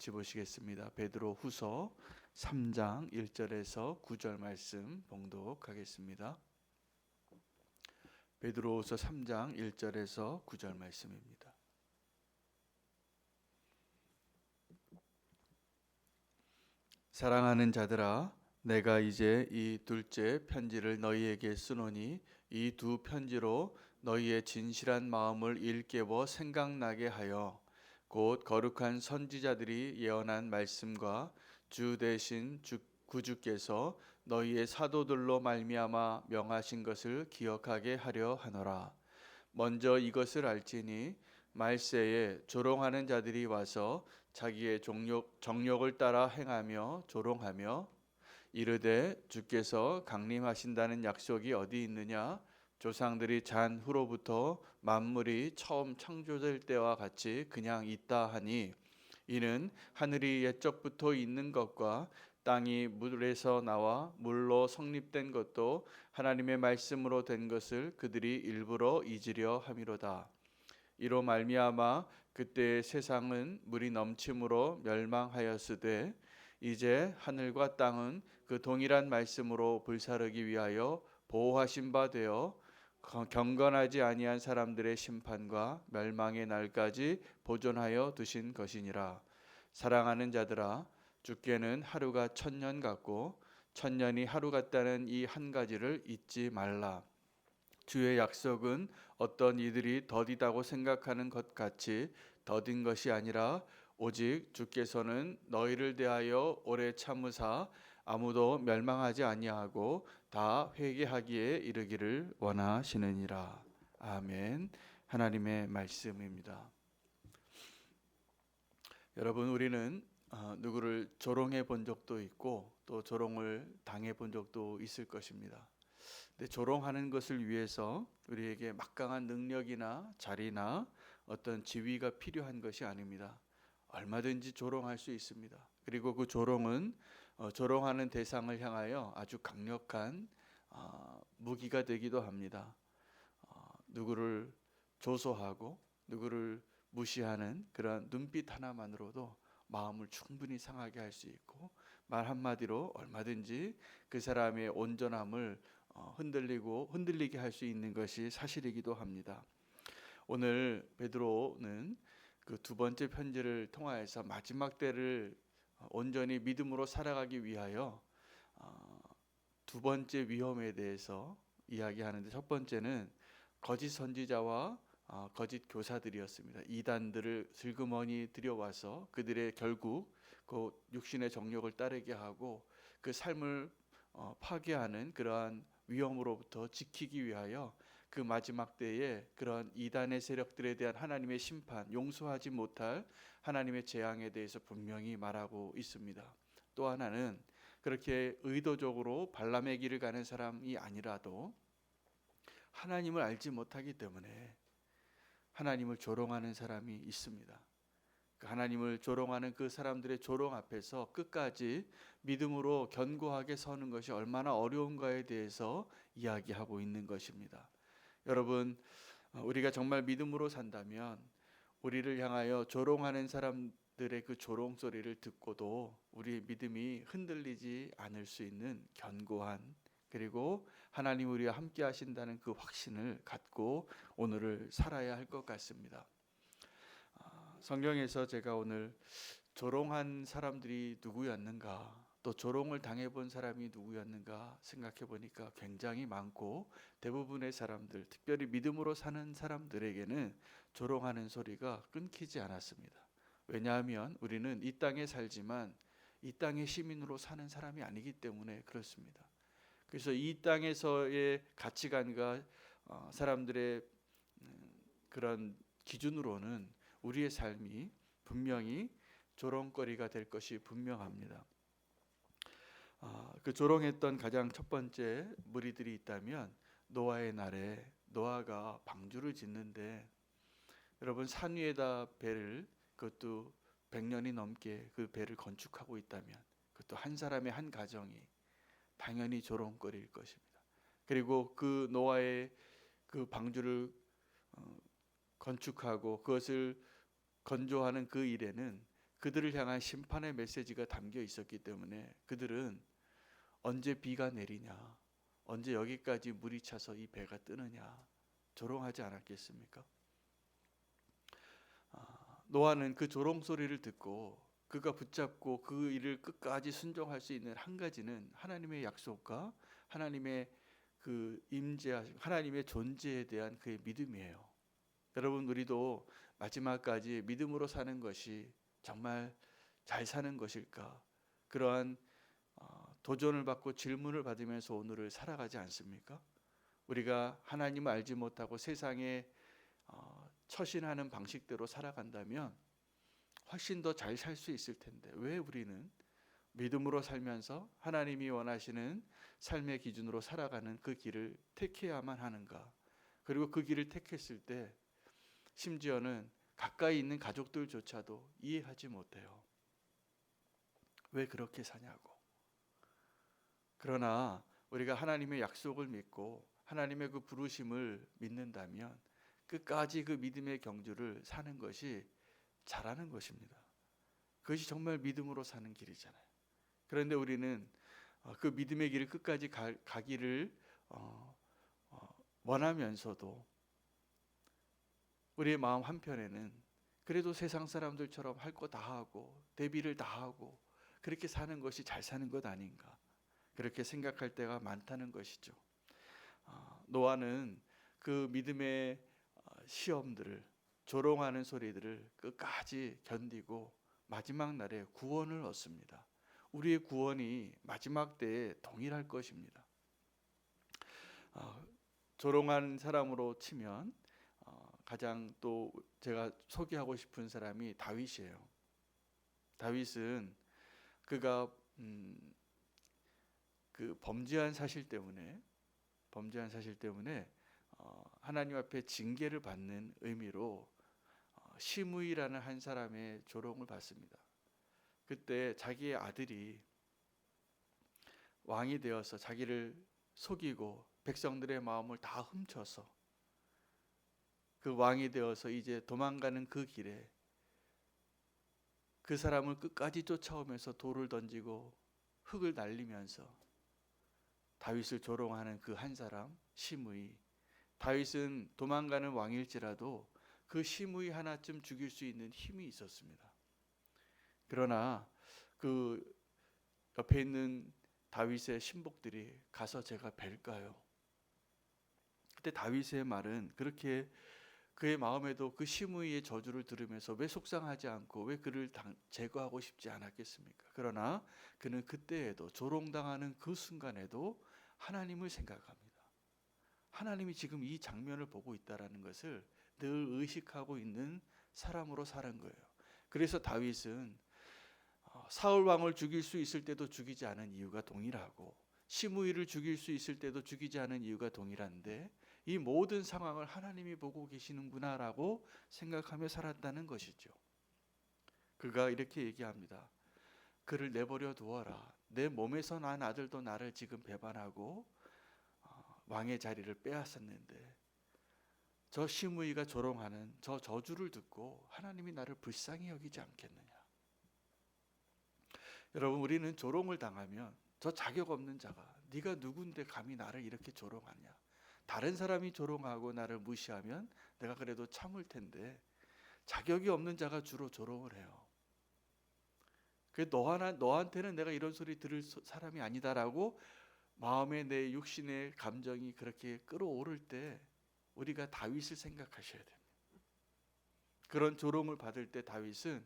같이 보시겠습니다. 베드로 후서 3장 1절에서 9절 말씀 봉독하겠습니다. 베드로 후서 3장 1절에서 9절 말씀입니다. 사랑하는 자들아, 내가 이제 이 둘째 편지를 너희에게 쓰노니 이 두 편지로 너희의 진실한 마음을 일깨워 생각나게 하여 곧 거룩한 선지자들이 예언한 말씀과 주 대신 구주께서 너희의 사도들로 말미암아 명하신 것을 기억하게 하려 하노라. 먼저 이것을 알지니 말세에 조롱하는 자들이 와서 자기의 정욕을 따라 행하며 조롱하며 이르되 주께서 강림하신다는 약속이 어디 있느냐? 조상들이 잔 후로부터 만물이 처음 창조될 때와 같이 그냥 있다 하니 이는 하늘이 옛적부터 있는 것과 땅이 물에서 나와 물로 성립된 것도 하나님의 말씀으로 된 것을 그들이 일부러 잊으려 함이로다. 이로 말미암아 그때의 세상은 물이 넘침으로 멸망하였으되 이제 하늘과 땅은 그 동일한 말씀으로 불사르기 위하여 보호하신 바 되어 경건하지 아니한 사람들의 심판과 멸망의 날까지 보존하여 두신 것이니라. 사랑하는 자들아, 주께는 하루가 1000년 같고 1000년이 하루 같다는 이 한 가지를 잊지 말라. 주의 약속은 어떤 이들이 더디다고 생각하는 것 같이 더딘 것이 아니라 오직 주께서는 너희를 대하여 오래 참으사 아무도 멸망하지 아니하고 다 회개하기에 이르기를 원하시느니라. 아멘. 하나님의 말씀입니다. 여러분, 우리는 누구를 조롱해 본 적도 있고 또 조롱을 당해 본 적도 있을 것입니다. 근데 조롱하는 것을 위해서 우리에게 막강한 능력이나 자리나 어떤 지위가 필요한 것이 아닙니다. 얼마든지 조롱할 수 있습니다. 그리고 그 조롱은 조롱하는 대상을 향하여 아주 강력한 무기가 되기도 합니다. 누구를 조소하고 누구를 무시하는 그런 눈빛 하나만으로도 마음을 충분히 상하게 할 수 있고 말 한마디로 얼마든지 그 사람의 온전함을 흔들리게 할 수 있는 것이 사실이기도 합니다. 오늘 베드로는 그 두 번째 편지를 통하여서 마지막 때를 온전히 믿음으로 살아가기 위하여 두 번째 위험에 대해서 이야기하는데, 첫 번째는 거짓 선지자와 거짓 교사들이었습니다. 이단들을 슬그머니 들여와서 그들의 결국 그 육신의 정욕을 따르게 하고 그 삶을 파괴하는 그러한 위험으로부터 지키기 위하여 그 마지막 때에 그런 이단의 세력들에 대한 하나님의 심판, 용서하지 못할 하나님의 재앙에 대해서 분명히 말하고 있습니다. 또 하나는 그렇게 의도적으로 발람의 길을 가는 사람이 아니라도 하나님을 알지 못하기 때문에 하나님을 조롱하는 사람이 있습니다. 하나님을 조롱하는 그 사람들의 조롱 앞에서 끝까지 믿음으로 견고하게 서는 것이 얼마나 어려운가에 대해서 이야기하고 있는 것입니다. 여러분, 우리가 정말 믿음으로 산다면 우리를 향하여 조롱하는 사람들의 그 조롱 소리를 듣고도 우리의 믿음이 흔들리지 않을 수 있는 견고한, 그리고 하나님 우리와 함께 하신다는 그 확신을 갖고 오늘을 살아야 할 것 같습니다. 성경에서 제가 오늘 조롱한 사람들이 누구였는가, 또 조롱을 당해본 사람이 누구였는가 생각해 보니까 굉장히 많고, 대부분의 사람들, 특별히 믿음으로 사는 사람들에게는 조롱하는 소리가 끊기지 않았습니다. 왜냐하면 우리는 이 땅에 살지만 이 땅의 시민으로 사는 사람이 아니기 때문에 그렇습니다. 그래서 이 땅에서의 가치관과 사람들의 그런 기준으로는 우리의 삶이 분명히 조롱거리가 될 것이 분명합니다. 그 조롱했던 가장 첫 번째 무리들이 있다면 노아의 날에 노아가 방주를 짓는데, 여러분, 산 위에다 배를, 그것도 100년이 넘게 그 배를 건축하고 있다면 그것도 한 사람의 한 가정이 당연히 조롱거리일 것입니다. 그리고 그 노아의 그 방주를 건축하고 그것을 건조하는 그 일에는 그들을 향한 심판의 메시지가 담겨 있었기 때문에 그들은 언제 비가 내리냐, 언제 여기까지 물이 차서 이 배가 뜨느냐 조롱하지 않았겠습니까? 노아는 그 조롱 소리를 듣고 그가 붙잡고 그 일을 끝까지 순종할 수 있는 한 가지는 하나님의 약속과 하나님의 그 임재하심, 하나님의 존재에 대한 그의 믿음이에요. 여러분, 우리도 마지막까지 믿음으로 사는 것이 정말 잘 사는 것일까? 그러한 도전을 받고 질문을 받으면서 오늘을 살아가지 않습니까? 우리가 하나님을 알지 못하고 세상에 처신하는 방식대로 살아간다면 훨씬 더 잘 살 수 있을 텐데 왜 우리는 믿음으로 살면서 하나님이 원하시는 삶의 기준으로 살아가는 그 길을 택해야만 하는가? 그리고 그 길을 택했을 때 심지어는 가까이 있는 가족들조차도 이해하지 못해요. 왜 그렇게 사냐고. 그러나 우리가 하나님의 약속을 믿고 하나님의 그 부르심을 믿는다면 끝까지 그 믿음의 경주를 사는 것이 잘하는 것입니다. 그것이 정말 믿음으로 사는 길이잖아요. 그런데 우리는 그 믿음의 길을 끝까지 가기를 원하면서도 우리의 마음 한편에는 그래도 세상 사람들처럼 할 거 다 하고 대비를 다 하고 그렇게 사는 것이 잘 사는 것 아닌가, 그렇게 생각할 때가 많다는 것이죠. 노아는 그 믿음의 시험들을, 조롱하는 소리들을 끝까지 견디고 마지막 날에 구원을 얻습니다. 우리의 구원이 마지막 때에 동일할 것입니다. 조롱한 사람으로 치면 가장 또 제가 소개하고 싶은 사람이 다윗이에요. 다윗은 그가 그 범죄한 사실 때문에 하나님 앞에 징계를 받는 의미로 시므이라는 한 사람의 조롱을 받습니다. 그때 자기의 아들이 왕이 되어서 자기를 속이고 백성들의 마음을 다 훔쳐서 그 왕이 되어서 이제 도망가는 그 길에 그 사람을 끝까지 쫓아오면서 돌을 던지고 흙을 날리면서 다윗을 조롱하는 그 한 사람 시므이. 다윗은 도망가는 왕일지라도 그 시므이 하나쯤 죽일 수 있는 힘이 있었습니다. 그러나 그 옆에 있는 다윗의 신복들이 가서 제가 뵐까요? 그때 다윗의 말은 그렇게 그의 마음에도 그 시므이의 저주를 들으면서 왜 속상하지 않고 왜 그를 제거하고 싶지 않았겠습니까? 그러나 그는 그때에도 조롱당하는 그 순간에도 하나님을 생각합니다. 하나님이 지금 이 장면을 보고 있다라는 것을 늘 의식하고 있는 사람으로 사는 거예요. 그래서 다윗은 사울 왕을 죽일 수 있을 때도 죽이지 않은 이유가 동일하고 시므이를 죽일 수 있을 때도 죽이지 않은 이유가 동일한데 이 모든 상황을 하나님이 보고 계시는구나라고 생각하며 살았다는 것이죠. 그가 이렇게 얘기합니다. 그를 내버려 두어라. 내 몸에서 난 아들도 나를 지금 배반하고 왕의 자리를 빼앗았는데 저 시므이가 조롱하는 저 저주를 듣고 하나님이 나를 불쌍히 여기지 않겠느냐. 여러분, 우리는 조롱을 당하면 저 자격 없는 자가 네가 누군데 감히 나를 이렇게 조롱하냐. 다른 사람이 조롱하고 나를 무시하면 내가 그래도 참을 텐데 자격이 없는 자가 주로 조롱을 해요. 너한테는 내가 이런 소리 들을 사람이 아니다라고 마음의 내 육신의 감정이 그렇게 끌어오를 때 우리가 다윗을 생각하셔야 됩니다. 그런 조롱을 받을 때 다윗은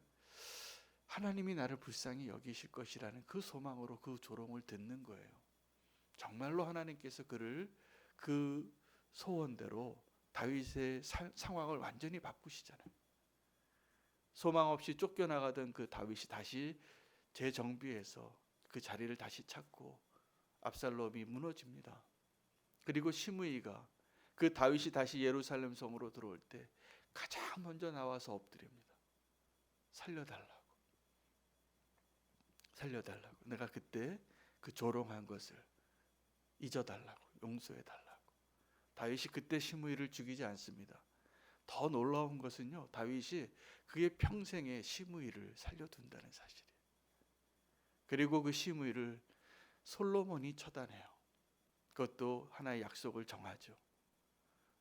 하나님이 나를 불쌍히 여기실 것이라는 그 소망으로 그 조롱을 듣는 거예요. 정말로 하나님께서 그를 그 소원대로 다윗의 상황을 완전히 바꾸시잖아요. 소망 없이 쫓겨나가던 그 다윗이 다시 재정비해서 그 자리를 다시 찾고 압살롬이 무너집니다. 그리고 시므이가 그 다윗이 다시 예루살렘 성으로 들어올 때 가장 먼저 나와서 엎드립니다. 살려달라고. 내가 그때 그 조롱한 것을 잊어달라고, 용서해달라고. 다윗이 그때 시므이를 죽이지 않습니다. 더 놀라운 것은요, 다윗이 그의 평생의 시므이를 살려둔다는 사실이에요. 그리고 그 시므이를 솔로몬이 처단해요. 그것도 하나의 약속을 정하죠.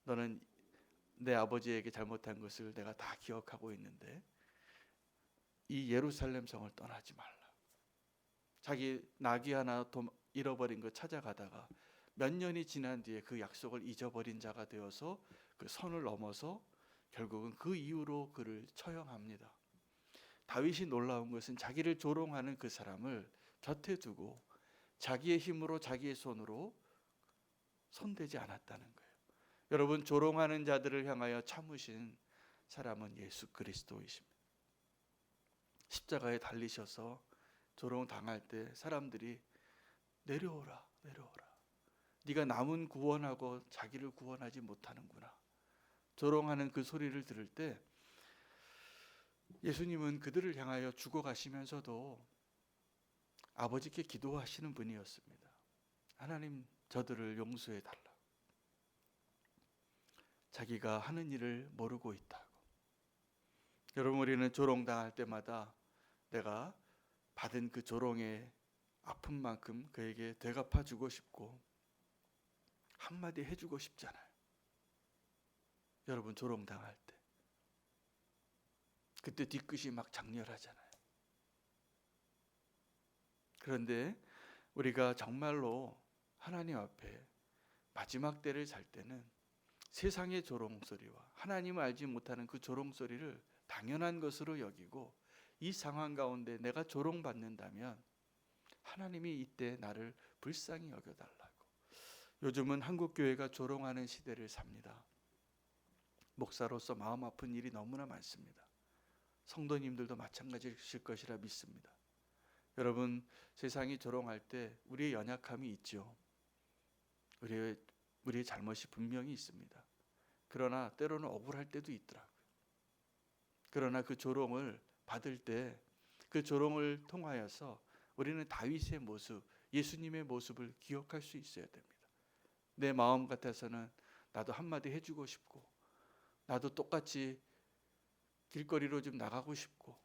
너는 내 아버지에게 잘못한 것을 내가 다 기억하고 있는데 이 예루살렘 성을 떠나지 말라. 자기 나귀 하나 잃어버린 거 찾아가다가 몇 년이 지난 뒤에 그 약속을 잊어버린 자가 되어서 그 선을 넘어서 결국은 그 이후로 그를 처형합니다. 다윗이 놀라운 것은 자기를 조롱하는 그 사람을 곁에 두고 자기의 힘으로 자기의 손으로 손대지 않았다는 거예요. 여러분, 조롱하는 자들을 향하여 참으신 사람은 예수 그리스도이십니다. 십자가에 달리셔서 조롱당할 때 사람들이 내려오라, 내려오라. 네가 남은 구원하고 자기를 구원하지 못하는구나. 조롱하는 그 소리를 들을 때 예수님은 그들을 향하여 죽어가시면서도 아버지께 기도하시는 분이었습니다. 하나님, 저들을 용서해 달라. 자기가 하는 일을 모르고 있다고. 여러분, 우리는 조롱당할 때마다 내가 받은 그 조롱의 아픔만큼 그에게 되갚아주고 싶고 한마디 해주고 싶잖아요. 여러분, 조롱당할 때 그때 뒤끝이 막 장렬하잖아요. 그런데 우리가 정말로 하나님 앞에 마지막 때를 살 때는 세상의 조롱소리와 하나님을 알지 못하는 그 조롱소리를 당연한 것으로 여기고 이 상황 가운데 내가 조롱받는다면 하나님이 이때 나를 불쌍히 여겨달라고. 요즘은 한국교회가 조롱하는 시대를 삽니다. 목사로서 마음 아픈 일이 너무나 많습니다. 성도님들도 마찬가지일 것이라 믿습니다. 여러분, 세상이 조롱할 때 우리의 연약함이 있죠. 우리의 잘못이 분명히 있습니다. 그러나 때로는 억울할 때도 있더라고요. 그러나 그 조롱을 받을 때 그 조롱을 통하여서 우리는 다윗의 모습, 예수님의 모습을 기억할 수 있어야 됩니다. 내 마음 같아서는 나도 한마디 해주고 싶고 나도 똑같이 길거리로 좀 나가고 싶고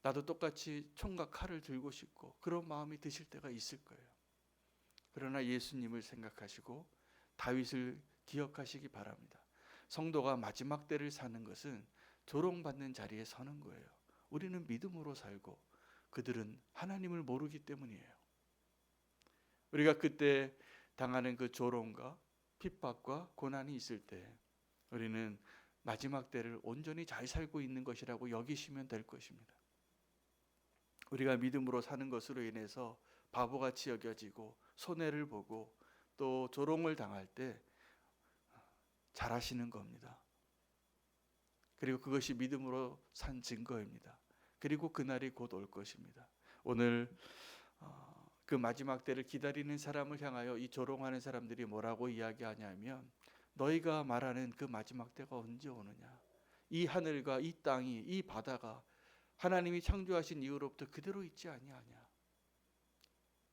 나도 똑같이 총과 칼을 들고 싶고 그런 마음이 드실 때가 있을 거예요. 그러나 예수님을 생각하시고 다윗을 기억하시기 바랍니다. 성도가 마지막 때를 사는 것은 조롱받는 자리에 서는 거예요. 우리는 믿음으로 살고 그들은 하나님을 모르기 때문이에요. 우리가 그때 당하는 그 조롱과 핍박과 고난이 있을 때 우리는 마지막 때를 온전히 잘 살고 있는 것이라고 여기시면 될 것입니다. 우리가 믿음으로 사는 것으로 인해서 바보같이 여겨지고 손해를 보고 또 조롱을 당할 때 잘하시는 겁니다. 그리고 그것이 믿음으로 산 증거입니다. 그리고 그날이 곧 올 것입니다. 오늘 그 마지막 때를 기다리는 사람을 향하여 이 조롱하는 사람들이 뭐라고 이야기하냐면 너희가 말하는 그 마지막 때가 언제 오느냐. 이 하늘과 이 땅이 이 바다가 하나님이 창조하신 이후로부터 그대로 있지 아니하냐.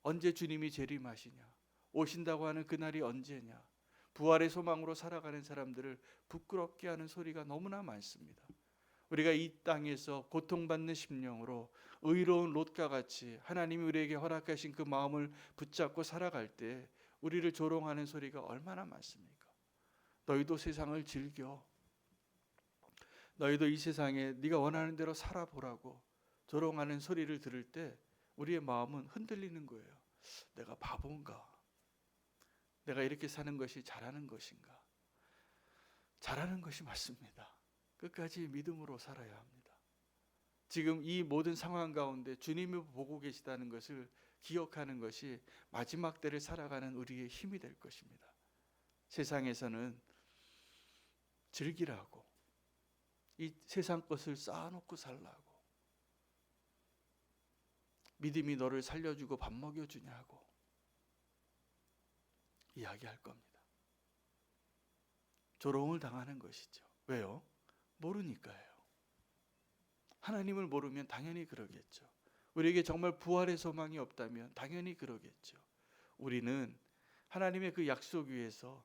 언제 주님이 재림하시냐. 오신다고 하는 그날이 언제냐. 부활의 소망으로 살아가는 사람들을 부끄럽게 하는 소리가 너무나 많습니다. 우리가 이 땅에서 고통받는 심령으로 의로운 롯과 같이 하나님이 우리에게 허락하신 그 마음을 붙잡고 살아갈 때 우리를 조롱하는 소리가 얼마나 많습니까? 너희도 세상을 즐겨. 너희도 이 세상에 네가 원하는 대로 살아보라고 조롱하는 소리를 들을 때 우리의 마음은 흔들리는 거예요. 내가 바본가? 내가 이렇게 사는 것이 잘하는 것인가? 잘하는 것이 맞습니다. 끝까지 믿음으로 살아야 합니다. 지금 이 모든 상황 가운데 주님이 보고 계시다는 것을 기억하는 것이 마지막 때를 살아가는 우리의 힘이 될 것입니다. 세상에서는 즐기라고 이 세상 것을 쌓아놓고 살라고 믿음이 너를 살려주고 밥 먹여주냐고 이야기할 겁니다. 조롱을 당하는 것이죠. 왜요? 모르니까요. 하나님을 모르면 당연히 그러겠죠. 우리에게 정말 부활의 소망이 없다면 당연히 그러겠죠. 우리는 하나님의 그 약속 위에서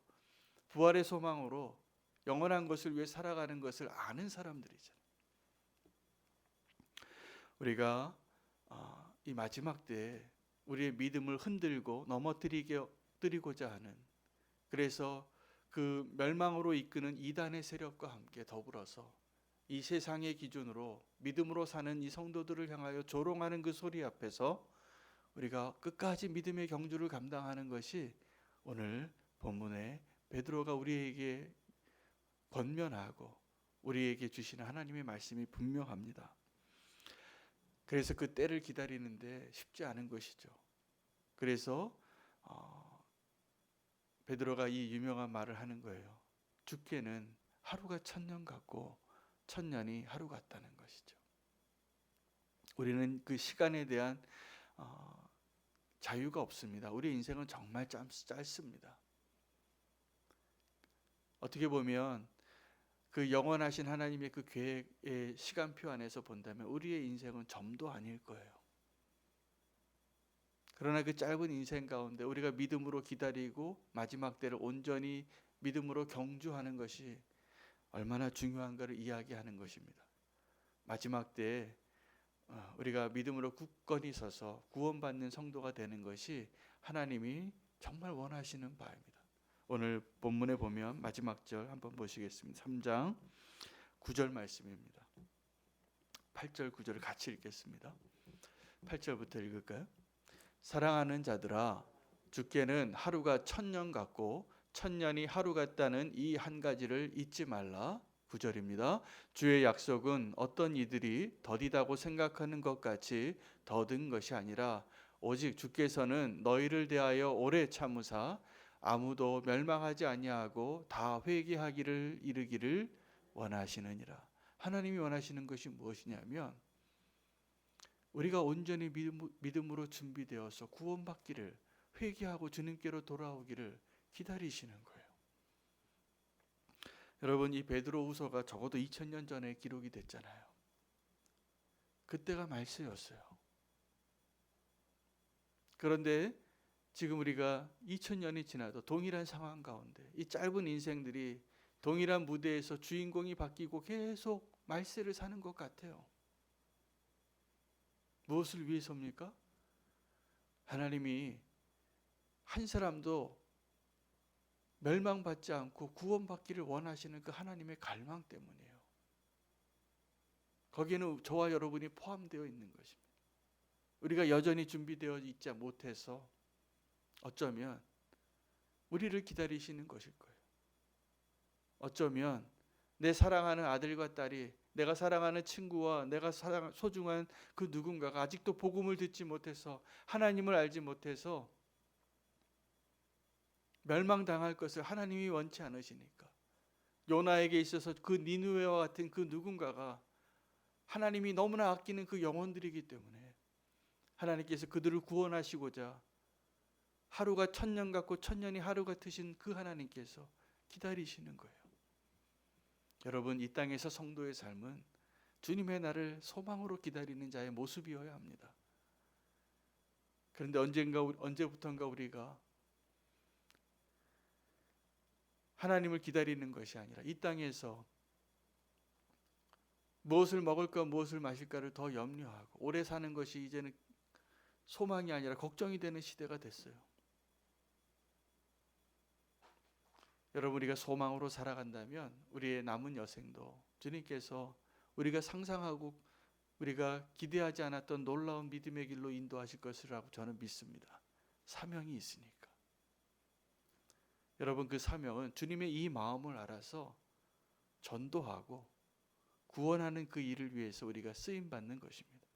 부활의 소망으로 영원한 것을 위해 살아가는 것을 아는 사람들이잖아요. 우리가 이 마지막 때에 우리의 믿음을 흔들고 넘어뜨리고자 하는, 그래서 그 멸망으로 이끄는 이단의 세력과 함께 더불어서 이 세상의 기준으로 믿음으로 사는 이 성도들을 향하여 조롱하는 그 소리 앞에서 우리가 끝까지 믿음의 경주를 감당하는 것이 오늘 본문에 베드로가 우리에게 권면하고 우리에게 주시는 하나님의 말씀이 분명합니다. 그래서 그 때를 기다리는데 쉽지 않은 것이죠. 그래서 베드로가 이 유명한 말을 하는 거예요. 주께는 하루가 1000년 같고 1000년이 하루 같다는 것이죠. 우리는 그 시간에 대한 자유가 없습니다. 우리 인생은 정말 짧습니다. 어떻게 보면 그 영원하신 하나님의 그 계획의 시간표 안에서 본다면 우리의 인생은 점도 아닐 거예요. 그러나 그 짧은 인생 가운데 우리가 믿음으로 기다리고 마지막 때를 온전히 믿음으로 경주하는 것이 얼마나 중요한가를 이야기하는 것입니다. 마지막 때에 우리가 믿음으로 굳건히 서서 구원받는 성도가 되는 것이 하나님이 정말 원하시는 바입니다. 오늘 본문에 보면 마지막 절 한번 보시겠습니다. 3장 9절 말씀입니다. 8절 9절을 같이 읽겠습니다. 8절부터 읽을까요? 사랑하는 자들아, 주께는 하루가 1000년 같고 1000년이 하루 같다는 이 한 가지를 잊지 말라. 9절입니다. 주의 약속은 어떤 이들이 더디다고 생각하는 것 같이 더딘 것이 아니라 오직 주께서는 너희를 대하여 오래 참으사 아무도 멸망하지 아니하고 다 회개하기를 이르기를 원하시느니라. 하나님이 원하시는 것이 무엇이냐면 우리가 온전히 믿음으로 준비되어서 구원받기를, 회개하고 주님께로 돌아오기를 기다리시는 거예요. 여러분, 이 베드로후서가 적어도 2000년 전에 기록이 됐잖아요. 그때가 말세였어요. 그런데 지금 우리가 2000년이 지나도 동일한 상황 가운데 이 짧은 인생들이 동일한 무대에서 주인공이 바뀌고 계속 말세를 사는 것 같아요. 무엇을 위해서입니까? 하나님이 한 사람도 멸망받지 않고 구원받기를 원하시는 그 하나님의 갈망 때문이에요. 거기에는 저와 여러분이 포함되어 있는 것입니다. 우리가 여전히 준비되어 있지 못해서 어쩌면 우리를 기다리시는 것일 거예요. 어쩌면 내 사랑하는 아들과 딸이, 내가 사랑하는 친구와 내가 소중한 그 누군가가 아직도 복음을 듣지 못해서, 하나님을 알지 못해서 멸망당할 것을 하나님이 원치 않으시니까, 요나에게 있어서 그 니느웨와 같은 그 누군가가 하나님이 너무나 아끼는 그 영혼들이기 때문에 하나님께서 그들을 구원하시고자 하루가 1000년 같고 1000년이 하루 같으신 그 하나님께서 기다리시는 거예요. 여러분, 이 땅에서 성도의 삶은 주님의 날을 소망으로 기다리는 자의 모습이어야 합니다. 그런데 언제부턴가 우리가 하나님을 기다리는 것이 아니라 이 땅에서 무엇을 먹을까 무엇을 마실까를 더 염려하고 오래 사는 것이 이제는 소망이 아니라 걱정이 되는 시대가 됐어요. 여러분, 우리가 소망으로 살아간다면 우리의 남은 여생도 주님께서 우리가 상상하고 우리가 기대하지 않았던 놀라운 믿음의 길로 인도하실 것이라고 저는 믿습니다. 사명이 있으니까. 여러분, 그 사명은 주님의 이 마음을 알아서 전도하고 구원하는 그 일을 위해서 우리가 쓰임받는 것입니다.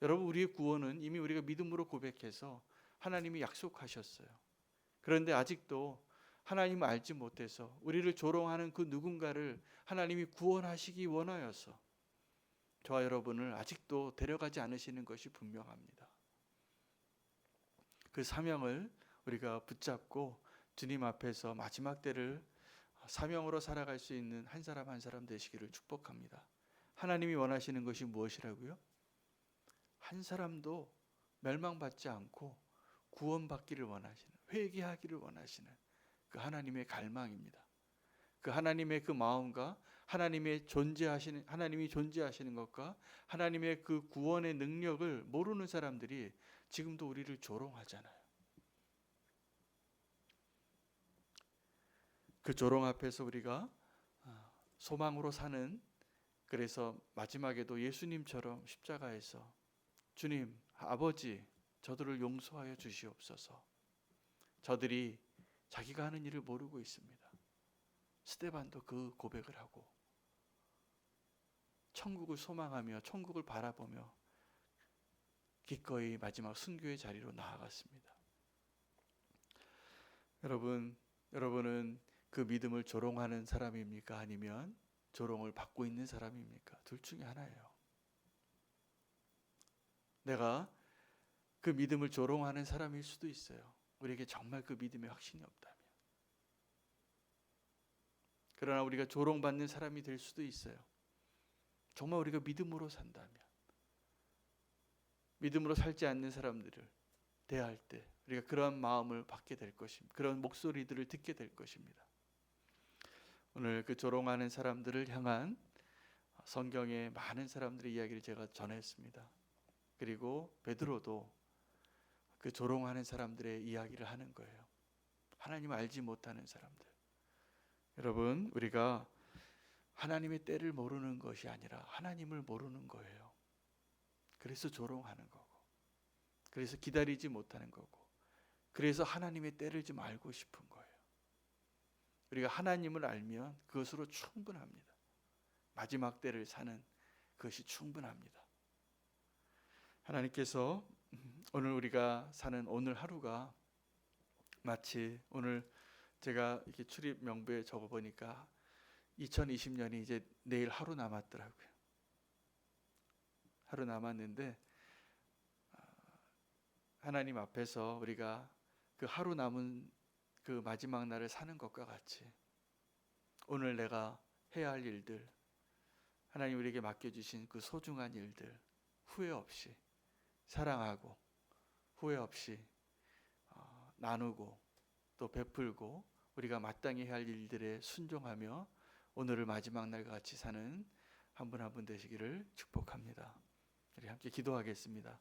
여러분, 우리의 구원은 이미 우리가 믿음으로 고백해서 하나님이 약속하셨어요. 그런데 아직도 하나님을 알지 못해서 우리를 조롱하는 그 누군가를 하나님이 구원하시기 원하여서 저와 여러분을 아직도 데려가지 않으시는 것이 분명합니다. 그 사명을 우리가 붙잡고 주님 앞에서 마지막 때를 사명으로 살아갈 수 있는 한 사람 한 사람 되시기를 축복합니다. 하나님이 원하시는 것이 무엇이라고요? 한 사람도 멸망받지 않고 구원받기를 원하시는, 회개하기를 원하시는 그 하나님의 갈망입니다. 그 하나님의 그 마음과 하나님이 존재하시는 것과 하나님의 그 구원의 능력을 모르는 사람들이 지금도 우리를 조롱하잖아요. 그 조롱 앞에서 우리가 소망으로 사는, 그래서 마지막에도 예수님처럼 십자가에서 주님, 아버지, 저들을 용서하여 주시옵소서. 저들이 자기가 하는 일을 모르고 있습니다. 스데반도 그 고백을 하고 천국을 소망하며 천국을 바라보며 기꺼이 마지막 순교의 자리로 나아갔습니다. 여러분은 그 믿음을 조롱하는 사람입니까? 아니면 조롱을 받고 있는 사람입니까? 둘 중에 하나예요. 내가 그 믿음을 조롱하는 사람일 수도 있어요. 우리에게 정말 그 믿음의 확신이 없다면. 그러나 우리가 조롱받는 사람이 될 수도 있어요. 정말 우리가 믿음으로 산다면. 믿음으로 살지 않는 사람들을 대할 때 우리가 그런 마음을 받게 될 것입니다. 그런 목소리들을 듣게 될 것입니다. 오늘 그 조롱하는 사람들을 향한 성경의 많은 사람들의 이야기를 제가 전했습니다. 그리고 베드로도 그 조롱하는 사람들의 이야기를 하는 거예요. 하나님을 알지 못하는 사람들. 여러분, 우리가 하나님의 때를 모르는 것이 아니라 하나님을 모르는 거예요. 그래서 조롱하는 거고, 그래서 기다리지 못하는 거고, 그래서 하나님의 때를 좀 알고 싶은 거예요. 우리가 하나님을 알면 그것으로 충분합니다. 마지막 때를 사는 그것이 충분합니다. 하나님께서 오늘 우리가 사는 오늘 하루가 마치 오늘 제가 이렇게 출입 명부에 적어보니까 2020년이 이제 내일 하루 남았더라고요. 하루 남았는데 하나님 앞에서 우리가 그 하루 남은 그 마지막 날을 사는 것과 같이 오늘 내가 해야 할 일들, 하나님 우리에게 맡겨주신 그 소중한 일들 후회 없이 사랑하고 후회 없이 나누고 또 베풀고 우리가 마땅히 해야 할 일들에 순종하며 오늘을 마지막 날과 같이 사는 한 분 한 분 되시기를 축복합니다. 우리 함께 기도하겠습니다.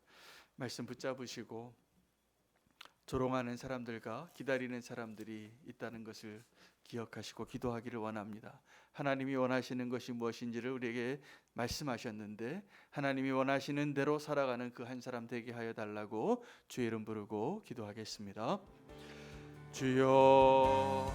말씀 붙잡으시고 조롱하는 사람들과 기다리는 사람들이 있다는 것을 기억하시고 기도하기를 원합니다. 하나님이 원하시는 것이 무엇인지를 우리에게 말씀하셨는데 하나님이 원하시는 대로 살아가는 그 한 사람 되게 하여 달라고 주의 이름 부르고 기도하겠습니다. 주여